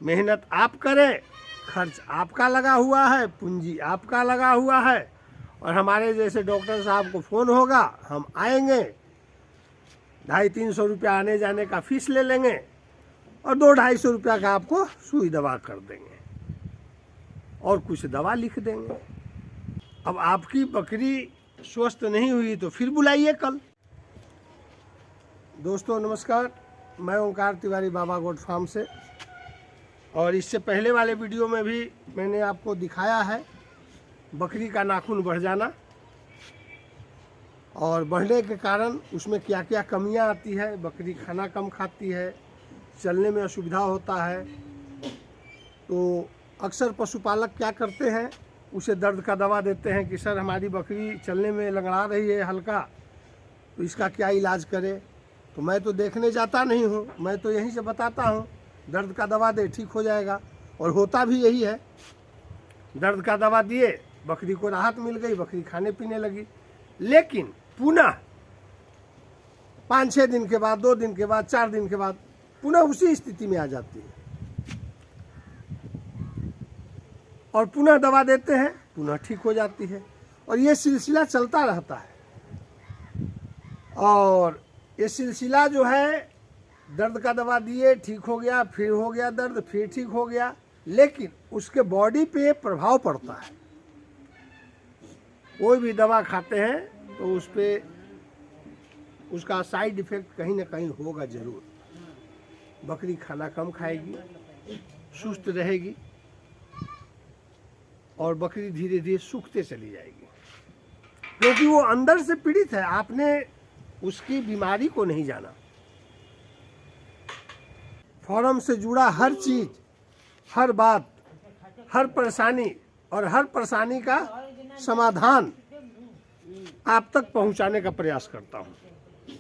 मेहनत आप करें, खर्च आपका लगा हुआ है, पूंजी आपका लगा हुआ है, और हमारे जैसे डॉक्टर साहब को फ़ोन होगा, हम आएंगे, 250-300 रुपया आने जाने का फीस ले लेंगे और 200-250 रुपया का आपको सुई दवा कर देंगे और कुछ दवा लिख देंगे। अब आपकी बकरी स्वस्थ नहीं हुई तो फिर बुलाइए कल। दोस्तों नमस्कार, मैं ओंकार तिवारी बाबा गोट फार्म से। और इससे पहले वाले वीडियो में भी मैंने आपको दिखाया है बकरी का नाखून बढ़ जाना और बढ़ने के कारण उसमें क्या क्या कमियां आती है। बकरी खाना कम खाती है, चलने में असुविधा होता है। तो अक्सर पशुपालक क्या करते हैं, उसे दर्द का दवा देते हैं कि सर हमारी बकरी चलने में लंगड़ा रही है हल्का, तो इसका क्या इलाज करें। तो मैं तो देखने जाता नहीं हूँ, मैं तो यहीं से बताता हूँ दर्द का दवा दे, ठीक हो जाएगा। और होता भी यही है, दर्द का दवा दिए, बकरी को राहत मिल गई, बकरी खाने पीने लगी। लेकिन पुनः 5-6 दिन के बाद, 2 दिन के बाद, 4 दिन के बाद पुनः उसी स्थिति में आ जाती है और पुनः दवा देते हैं, पुनः ठीक हो जाती है। और ये सिलसिला चलता रहता है। और ये सिलसिला जो है, दर्द का दवा दिए, ठीक हो गया, फिर हो गया दर्द, फिर ठीक हो गया, लेकिन उसके बॉडी पे प्रभाव पड़ता है। कोई भी दवा खाते हैं तो उस पर उसका साइड इफेक्ट कहीं ना कहीं होगा ज़रूर। बकरी खाना कम खाएगी, सुस्त रहेगी और बकरी धीरे धीरे सूखते चली जाएगी, क्योंकि वो अंदर से पीड़ित है। आपने उसकी बीमारी को नहीं जाना। फॉर्म से जुड़ा हर चीज़, हर बात, हर परेशानी और हर परेशानी का समाधान आप तक पहुंचाने का प्रयास करता हूं।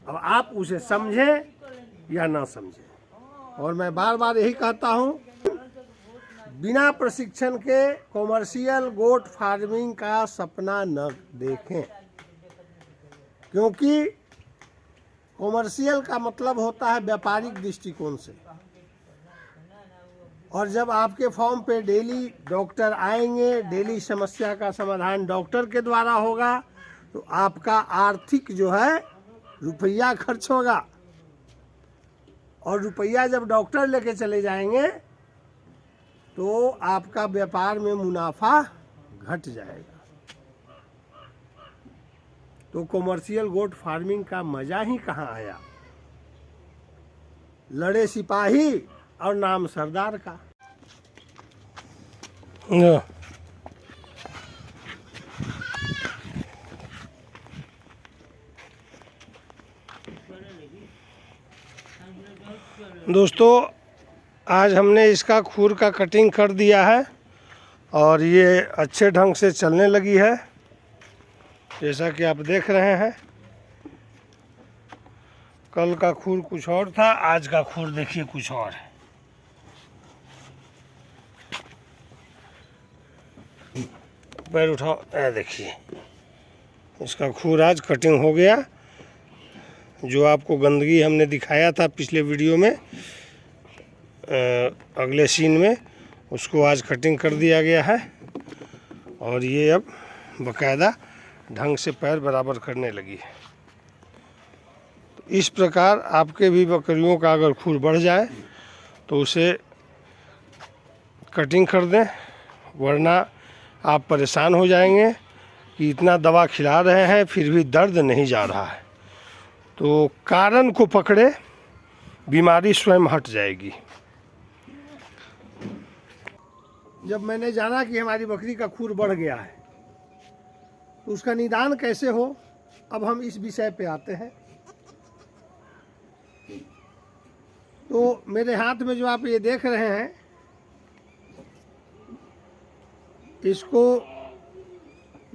अब आप उसे समझें या ना समझें। और मैं बार बार यही कहता हूं, बिना प्रशिक्षण के कॉमर्शियल गोट फार्मिंग का सपना न देखें, क्योंकि कॉमर्शियल का मतलब होता है व्यापारिक दृष्टिकोण से। और जब आपके फॉर्म पे डेली डॉक्टर आएंगे, डेली समस्या का समाधान डॉक्टर के द्वारा होगा, तो आपका आर्थिक जो है रुपया खर्च होगा। और रुपया जब डॉक्टर लेके चले जाएंगे तो आपका व्यापार में मुनाफा घट जाएगा। तो कॉमर्शियल गोट फार्मिंग का मजा ही कहाँ आया। लड़े सिपाही और नाम सरदार का। दोस्तों आज हमने इसका खूर का कटिंग कर दिया है और ये अच्छे ढंग से चलने लगी है, जैसा कि आप देख रहे हैं। कल का खूर कुछ और था, आज का खूर देखिए कुछ और है। पैर उठाओ, देखिए इसका खूर आज कटिंग हो गया। जो आपको गंदगी हमने दिखाया था पिछले वीडियो में, अगले सीन में, उसको आज कटिंग कर दिया गया है। और ये अब बाकायदा ढंग से पैर बराबर करने लगी है। तो इस प्रकार आपके भी बकरियों का अगर खूर बढ़ जाए तो उसे कटिंग कर दें, वरना आप परेशान हो जाएंगे कि इतना दवा खिला रहे हैं फिर भी दर्द नहीं जा रहा है। तो कारण को पकड़े, बीमारी स्वयं हट जाएगी। जब मैंने जाना कि हमारी बकरी का खूर बढ़ गया है तो उसका निदान कैसे हो, अब हम इस विषय पे आते हैं। तो मेरे हाथ में जो आप ये देख रहे हैं, इसको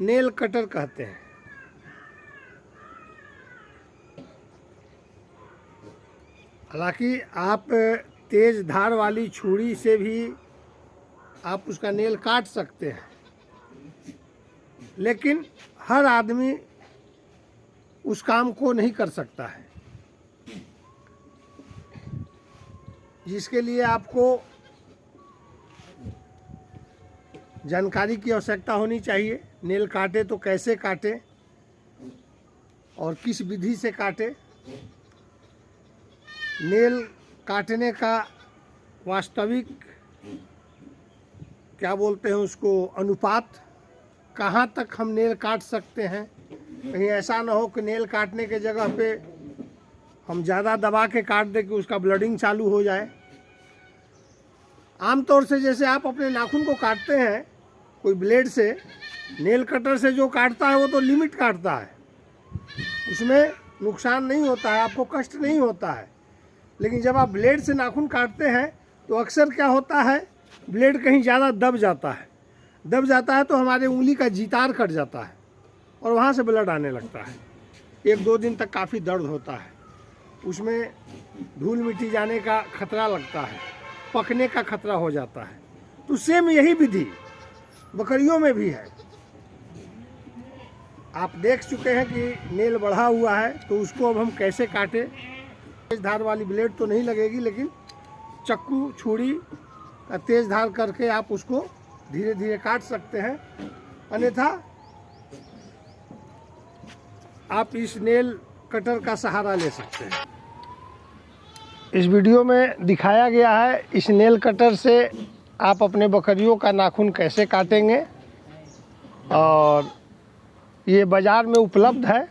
नेल कटर कहते हैं। हालांकि आप तेज धार वाली छुरी से भी आप उसका नेल काट सकते हैं, लेकिन हर आदमी उस काम को नहीं कर सकता है। जिसके लिए आपको जानकारी की आवश्यकता होनी चाहिए। नेल काटे तो कैसे काटे और किस विधि से काटे। नेल काटने का वास्तविक क्या बोलते हैं उसको अनुपात, कहाँ तक हम नेल काट सकते हैं। कहीं ऐसा ना हो कि नेल काटने के जगह पे हम ज़्यादा दबा के काट दें कि उसका ब्लडिंग चालू हो जाए। आमतौर से जैसे आप अपने नाखून को काटते हैं कोई ब्लेड से, नेल कटर से जो काटता है वो तो लिमिट काटता है, उसमें नुकसान नहीं होता है, आपको कष्ट नहीं होता है। लेकिन जब आप ब्लेड से नाखून काटते हैं तो अक्सर क्या होता है, ब्लेड कहीं ज़्यादा दब जाता है तो हमारे उंगली का जितार कट जाता है और वहाँ से ब्लड आने लगता है। 1-2 दिन तक काफ़ी दर्द होता है, उसमें धूल मिट्टी जाने का खतरा लगता है, पकने का खतरा हो जाता है। तो सेम यही विधि बकरियों में भी है। आप देख चुके हैं कि नेल बढ़ा हुआ है, तो उसको अब हम कैसे काटें। तेज धार वाली ब्लेड तो नहीं लगेगी, लेकिन चक्कू छुरी का तेज धार करके आप उसको धीरे धीरे काट सकते हैं। अन्यथा आप इस नेल कटर का सहारा ले सकते हैं। इस वीडियो में दिखाया गया है इस नेल कटर से आप अपने बकरियों का नाखून कैसे काटेंगे, और ये बाज़ार में उपलब्ध है।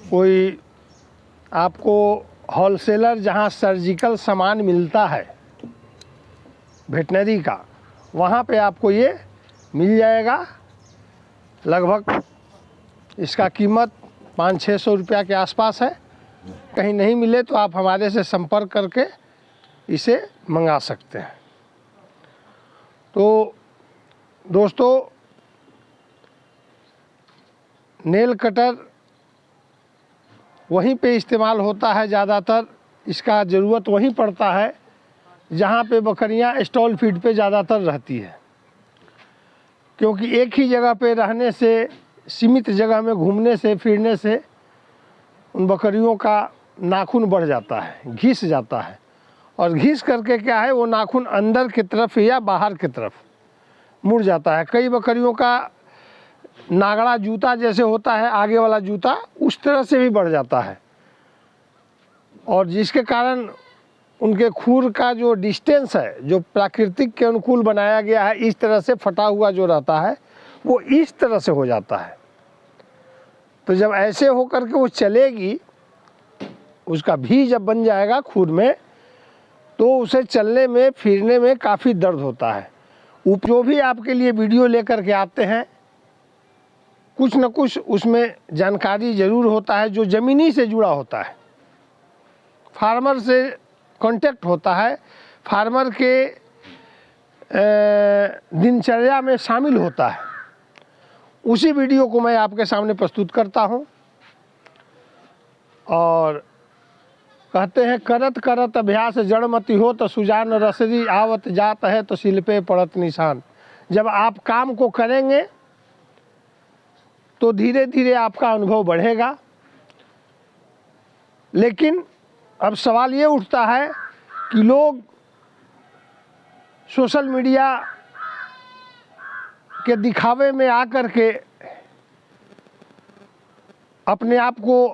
कोई आपको होलसेलर जहाँ सर्जिकल सामान मिलता है वेटनरी का, वहाँ पे आपको ये मिल जाएगा। लगभग इसका कीमत 500-600 रुपया के आसपास है। कहीं नहीं मिले तो आप हमारे से संपर्क करके इसे मंगा सकते हैं। तो दोस्तों, नेल कटर वहीं पे इस्तेमाल होता है ज़्यादातर, इसका ज़रूरत वहीं पड़ता है जहाँ पे बकरियाँ स्टॉल फीड पे ज़्यादातर रहती है, क्योंकि एक ही जगह पे रहने से, सीमित जगह में घूमने से फिरने से उन बकरियों का नाखून बढ़ जाता है, घिस जाता है, और घिस करके क्या है वो नाखून अंदर की तरफ या बाहर की तरफ मुड़ जाता है। कई बकरियों का नागड़ा जूता जैसे होता है, आगे वाला जूता, उस तरह से भी बढ़ जाता है, और जिसके कारण उनके खूर का जो डिस्टेंस है, जो प्राकृतिक के अनुकूल बनाया गया है, इस तरह से फटा हुआ जो रहता है वो इस तरह से हो जाता है। तो जब ऐसे हो कर के वो चलेगी, उसका भी जब बन जाएगा खूर में, तो उसे चलने में फिरने में काफ़ी दर्द होता है। जो भी आपके लिए वीडियो लेकर के आते हैं, कुछ न कुछ उसमें जानकारी ज़रूर होता है जो ज़मीनी से जुड़ा होता है, फार्मर से कांटेक्ट होता है, फार्मर के दिनचर्या में शामिल होता है। उसी वीडियो को मैं आपके सामने प्रस्तुत करता हूं। और कहते हैं करत करत अभ्यास जड़मति हो, तो सुजान रसरी आवत जात है, तो सिल पे पड़त निशान। जब आप काम को करेंगे तो धीरे धीरे आपका अनुभव बढ़ेगा। लेकिन अब सवाल ये उठता है कि लोग सोशल मीडिया के दिखावे में आकर के अपने आप को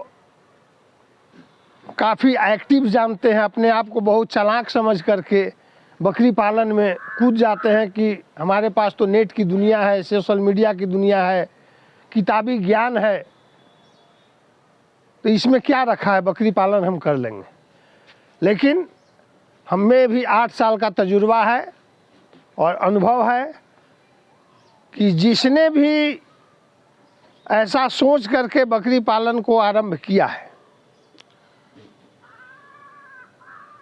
काफ़ी एक्टिव जानते हैं, अपने आप को बहुत चालाक समझ करके बकरी पालन में कूद जाते हैं कि हमारे पास तो नेट की दुनिया है, सोशल मीडिया की दुनिया है, किताबी ज्ञान है, तो इसमें क्या रखा है, बकरी पालन हम कर लेंगे। लेकिन हमें भी 8 साल का तजुर्बा है और अनुभव है कि जिसने भी ऐसा सोच करके बकरी पालन को आरंभ किया है,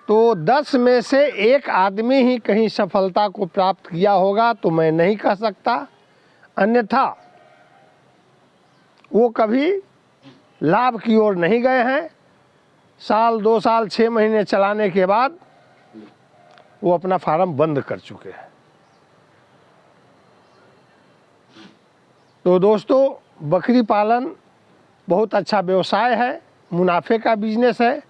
तो 10 में से 1 आदमी ही कहीं सफलता को प्राप्त किया होगा, तो मैं नहीं कह सकता। अन्यथा वो कभी लाभ की ओर नहीं गए हैं। साल 2 साल 6 महीने चलाने के बाद वो अपना फार्म बंद कर चुके हैं। तो दोस्तों, बकरी पालन बहुत अच्छा व्यवसाय है, मुनाफे का बिजनेस है,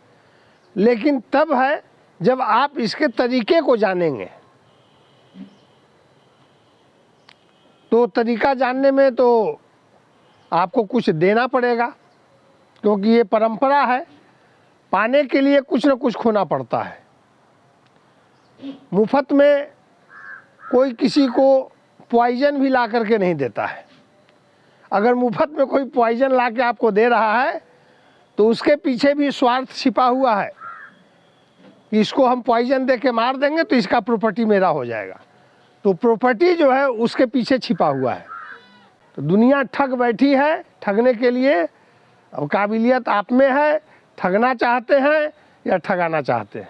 लेकिन तब है जब आप इसके तरीके को जानेंगे, तो तरीका जानने में तो आपको कुछ देना पड़ेगा, क्योंकि ये परंपरा है। पाने के लिए कुछ न कुछ खोना पड़ता है। मुफ्त में कोई किसी को पॉइजन भी ला करके नहीं देता है। अगर मुफ्त में कोई पॉइजन ला के आपको दे रहा है तो उसके पीछे भी स्वार्थ छिपा हुआ है कि इसको हम पॉइजन दे के मार देंगे तो इसका प्रॉपर्टी मेरा हो जाएगा। तो प्रॉपर्टी जो है उसके पीछे छिपा हुआ है। तो दुनिया ठग बैठी है ठगने के लिए। अब काबिलियत आप में है, ठगना चाहते हैं या ठगाना चाहते हैं।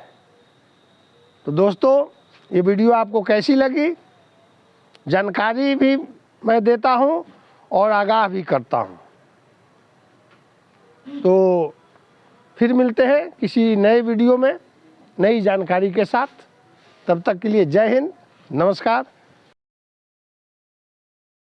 तो दोस्तों, ये वीडियो आपको कैसी लगी? जानकारी भी मैं देता हूँ और आगाह भी करता हूँ। तो फिर मिलते हैं किसी नए वीडियो में नई जानकारी के साथ। तब तक के लिए जय हिंद, नमस्कार।